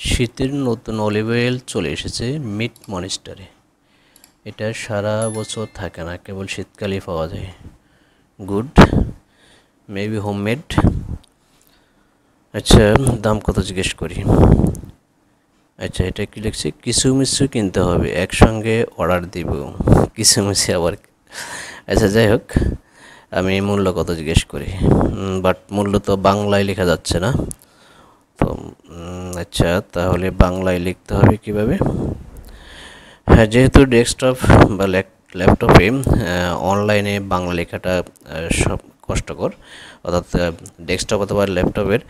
শীতের নতুন olive oil চলে এসেছে মিট মনিস্টারে। এটা সারা বছর থাকে না, কেবল শীতকালেই পাওয়া যায়। Good, maybe homemade. আচ্ছা, দাম কত জিজ্ঞেস করি। আচ্ছা, এটা কি লিখছে, কিছু মিছু কিনতে হবে, একসঙ্গে অর্ডার দিব। কিছু মিছু আবার, আচ্ছা যাই হোক, আমি মূল্য কত জিজ্ঞেস করি। বাট মূল্য তো বাংলায় লেখা যাচ্ছে না। তো আচ্ছা, তাহলে বাংলায় লিখতে হবে কিভাবে। হ্যাঁ, যেহেতু ডেস্কটপ বা ল্যাপটপে অনলাইনে বাংলা লেখাটা সব কষ্টকর, অর্থাৎ ডেস্কটপ অথবা ল্যাপটপের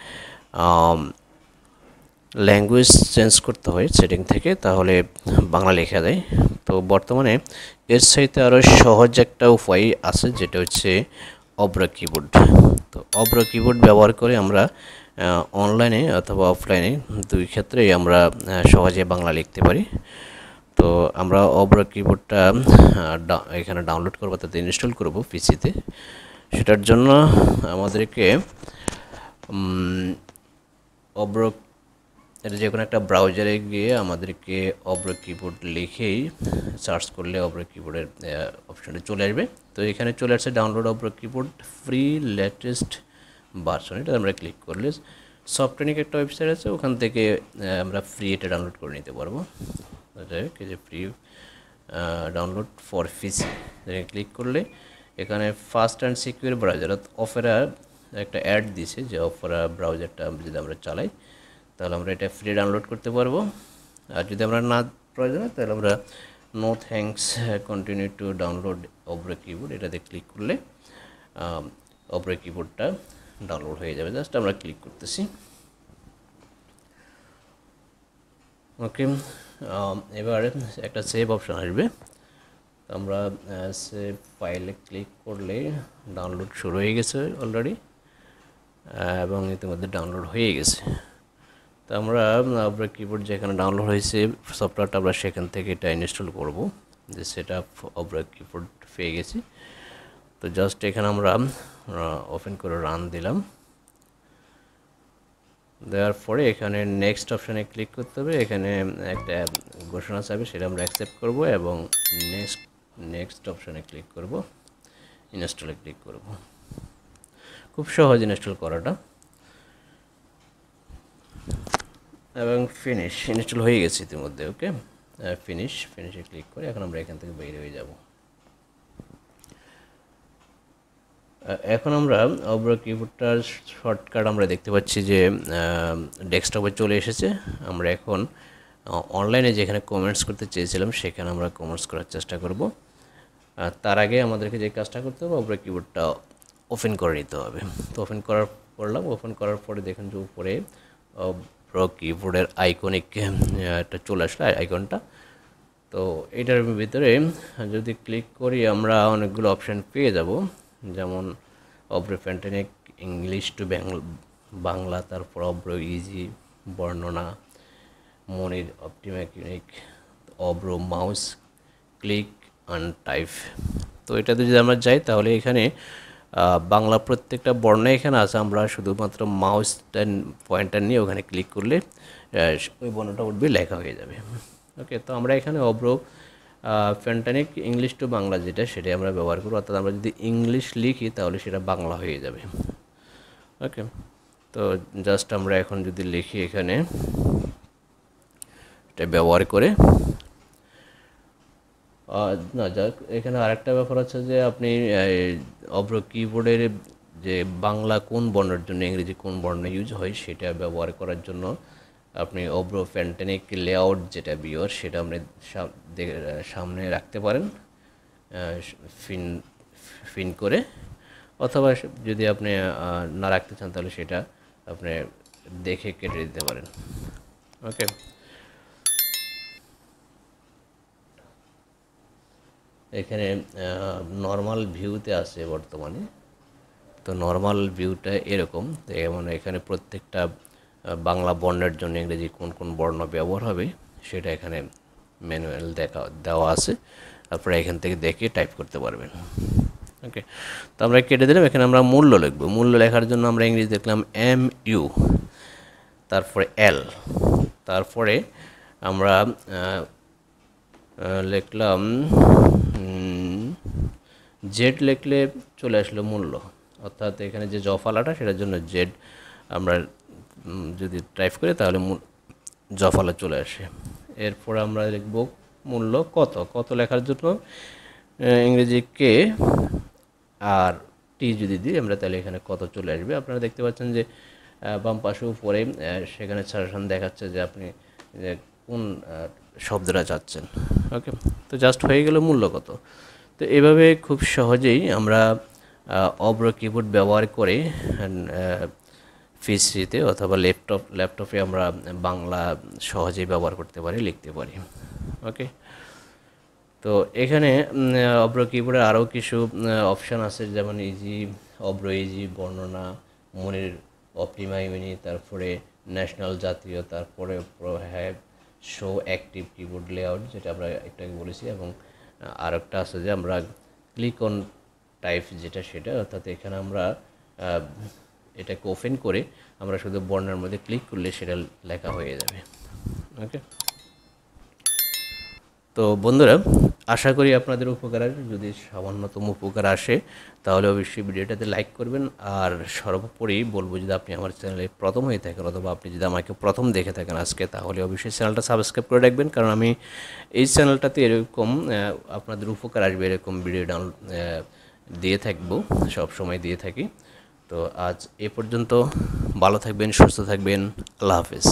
ল্যাঙ্গুয়েজ চেঞ্জ করতে হয় সেটিং থেকে, তাহলে বাংলা লেখা যায়। তো বর্তমানে এর সাথে আরও সহজ একটা উপায় আছে, যেটা হচ্ছে অব্রা কিবোর্ড। তো অব্রা কিবোর্ড ব্যবহার করে আমরা অনলাইনে অথবা অফলাইনে দুই ক্ষেত্রেই আমরা সহজে বাংলা লিখতে পারি। তো আমরা অব্রা কিবোর্ডটা এখানে ডাউনলোড করবো, তাতে ইনস্টল করব পিসিতে। সেটার জন্য আমাদেরকে অব্রা, এটা যে কোনো একটা ব্রাউজারে গিয়ে আমাদেরকে অব্রা কিবোর্ড লিখেই সার্চ করলে অব্রা কিবোর্ডের অপশনটা চলে আসবে। তো এখানে চলে আসছে download Avro keyboard free latest version. এটা আমরা ক্লিক করলে সফটটনিক একটা ওয়েবসাইট আছে, ওখান থেকে আমরা ফ্রি এটা ডাউনলোড করে নিতে পারবো। যাই হোক, এই যে free download for PC click করলে এখানে fast and secure browser opera একটা অ্যাড দিছে, যে অফেরা ব্রাউজারটা যদি আমরা চালাই তাহলে আমরা এটা ফ্রি ডাউনলোড করতে পারবো। আর যদি আমরা না প্রয়োজন হয় তাহলে আমরা no thanks, continue to download Avro keyboard, এটাতে ক্লিক করলে অব্রা কিবোর্ডটা ডাউনলোড হয়ে যাবে। জাস্ট আমরা ক্লিক করতেছি। ওকে, এবার একটা সেভ অপশন আসবে। আমরা সেভ ফাইলে ক্লিক করলে ডাউনলোড শুরু হয়ে গেছে অলরেডি, এবং ইতিমধ্যে ডাউনলোড হয়ে গেছে। তো আমরা অব্রা কিবোর্ড যেখানে ডাউনলোড হয়েছে সফটওয়্যারটা, আমরা সেখান থেকে এটা ইনস্টল করব। যে সেট আপ অব্রা কিবোর্ড পেয়ে গেছি। তো জাস্ট এখানে আমরা ওপেন করে রান দিলাম। দেওয়ার পরে এখানে নেক্সট অপশানে ক্লিক করতে হবে। এখানে একটা ঘোষণা চাইবে, সেটা আমরা অ্যাকসেপ্ট করব এবং নেক্সট অপশানে ক্লিক করব, ইনস্টলে ক্লিক করব। খুব সহজ ইনস্টল করাটা, এবং ইনস্টল হয়ে গেছে ইতিমধ্যে। ওকে, ফিনিশে ক্লিক করে এখন আমরা এখান থেকে বের হয়ে যাব। এখন আমরা অব্রা কিবোর্ডটার শর্টকাট আমরা দেখতে পাচ্ছি যে ডেস্কটপে চলে এসেছে। আমরা এখন অনলাইনে যেখানে কমেন্টস করতে চেয়েছিলাম সেখানে আমরা কমেন্টস করার চেষ্টা করব। তার আগে আমাদেরকে যে কাজটা করতে হবে, অব্রা কিবোর্ডটা ওপেন করে নিতে হবে। তো ওপেন করার পরে দেখুন যে উপরে অব্রা কিবোর্ডের আইকনিক একটা চলে আসলো আইকনটা। তো এটার ভিতরে যদি ক্লিক করি আমরা অনেকগুলো অপশান পেয়ে যাব, যেমন অব্রা ফ্যান্টানিক ইংলিশ টু বাংলা, তারপর অব্রা ইজি বর্ণনা, মনির অপটিমেকিনিক, অব্রা মাউস ক্লিক অ্যান্ড টাইপ। তো এটাতে যদি আমরা যাই তাহলে এখানে বাংলা প্রত্যেকটা বর্ণ এখানে আছে। আমরা শুধুমাত্র মাউসটা পয়েন্টার নিয়ে ওখানে ক্লিক করলে ওই বর্ণটা উঠবে, লেখা হয়ে যাবে। ওকে, তো আমরা এখানে অব্রা ফ্যান্টানিক ইংলিশ টু বাংলা যেটা, সেটাই আমরা ব্যবহার করব। অর্থাৎ আমরা যদি ইংলিশ লিখি তাহলে সেটা বাংলা হয়ে যাবে। ওকে, তো জাস্ট আমরা এখন যদি লিখি এখানে এটা ব্যবহার করে, না যাক, এখানে আরেকটা ব্যাপার আছে যে আপনি অব্রা কিবোর্ডের যে বাংলা কোন বর্ণের জন্য ইংরেজি কোন বর্ণ ইউজ হয় সেটা ব্যবহার করার জন্য আপনি অব্রা ফ্যান্টানিক লেআউট যেটা বিওর, সেটা আপনি সামনে রাখতে পারেন ফিন করে, অথবা যদি আপনি না রাখতে চান তাহলে সেটা আপনি দেখে কেটে দিতে পারেন। ওকে, এখানে নর্মাল ভিউতে আছে বর্তমানে। তো নর্মাল ভিউটা এরকম, তো এখানে প্রত্যেকটা বাংলা বর্ণের জন্য ইংরেজি কোন কোন বর্ণ ব্যবহার হবে সেটা এখানে ম্যানুয়াল দেওয়া আছে। আপনারা এখান থেকে দেখে টাইপ করতে পারবেন। ওকে, তো আমরা কেটে দিলাম। এখানে আমরা মূল্য লিখব। মূল্য লেখার জন্য আমরা ইংরেজি দেখলাম MU, তারপরে L, তারপরে আমরা লিখলাম জেড, লিখলে চলে আসলো মূল্য, অর্থাৎ এখানে যে জফালাটা সেটার জন্য জেড আমরা যদি টাইপ করি তাহলে জফালা চলে আসে। এরপর আমরা লিখব মূল্য কত, কত লেখার জন্য ইংরেজি কে আর টি যদি দিই আমরা তাহলে এখানে কত চলে আসবে। আপনারা দেখতে পাচ্ছেন যে বাম পাশে উপরে সেখানে সাজেশন দেখাচ্ছে যে আপনি কোন শব্দটা চাচ্ছেন। ওকে, তো জাস্ট হয়ে গেল মূল্য কত। তো এভাবে খুব সহজেই আমরা অব্র কিবোর্ড ব্যবহার করে পিসিতে অথবা ল্যাপটপে আমরা বাংলা সহজেই ব্যবহার করতে পারি, লিখতে পারি। ওকে, তো এখানে অব্র কিবোর্ডে আরও কিছু অপশান আছে, যেমন ইজি, অব্র ইজি, বর্ণনা, মনির, অপটিমাইমিনি, তারপরে ন্যাশনাল, জাতীয়, তারপরে have, show active keyboard layout, যেটা আমরা একটু আগে বলেছি, এবং আর একটা আছে যে আমরা ক্লিক অন টাইপ, যেটা সেটা, অর্থাৎ এখানে আমরা এটাকে ওপেন করে আমরা শুধু বর্ণের মধ্যে ক্লিক করলে সেটা লেখা হয়ে যাবে। ওকে, তো বন্ধুরা আশা করি আপনাদের উপকার আসবে। যদি সামান্যতম উপকার আসে তাহলে অবশ্যই ভিডিওটাতে লাইক করবেন। আর সর্বোপরি বলবো, যদি আপনি আমার চ্যানেলে প্রথম হয়ে থাকেন অথবা আপনি যদি আমাকে প্রথম দেখে থাকেন আজকে, তাহলে অবশ্যই চ্যানেলটা সাবস্ক্রাইব করে রাখবেন, কারণ আমি এই চ্যানেলটাতে এরকম আপনাদের উপকার আসবে এরকম ভিডিও ডাউনলোড দিয়ে থাকবো, সব সময় দিয়ে থাকি। তো আজ এ পর্যন্ত, ভালো থাকবেন, সুস্থ থাকবেন, আল্লাহ হাফেজ।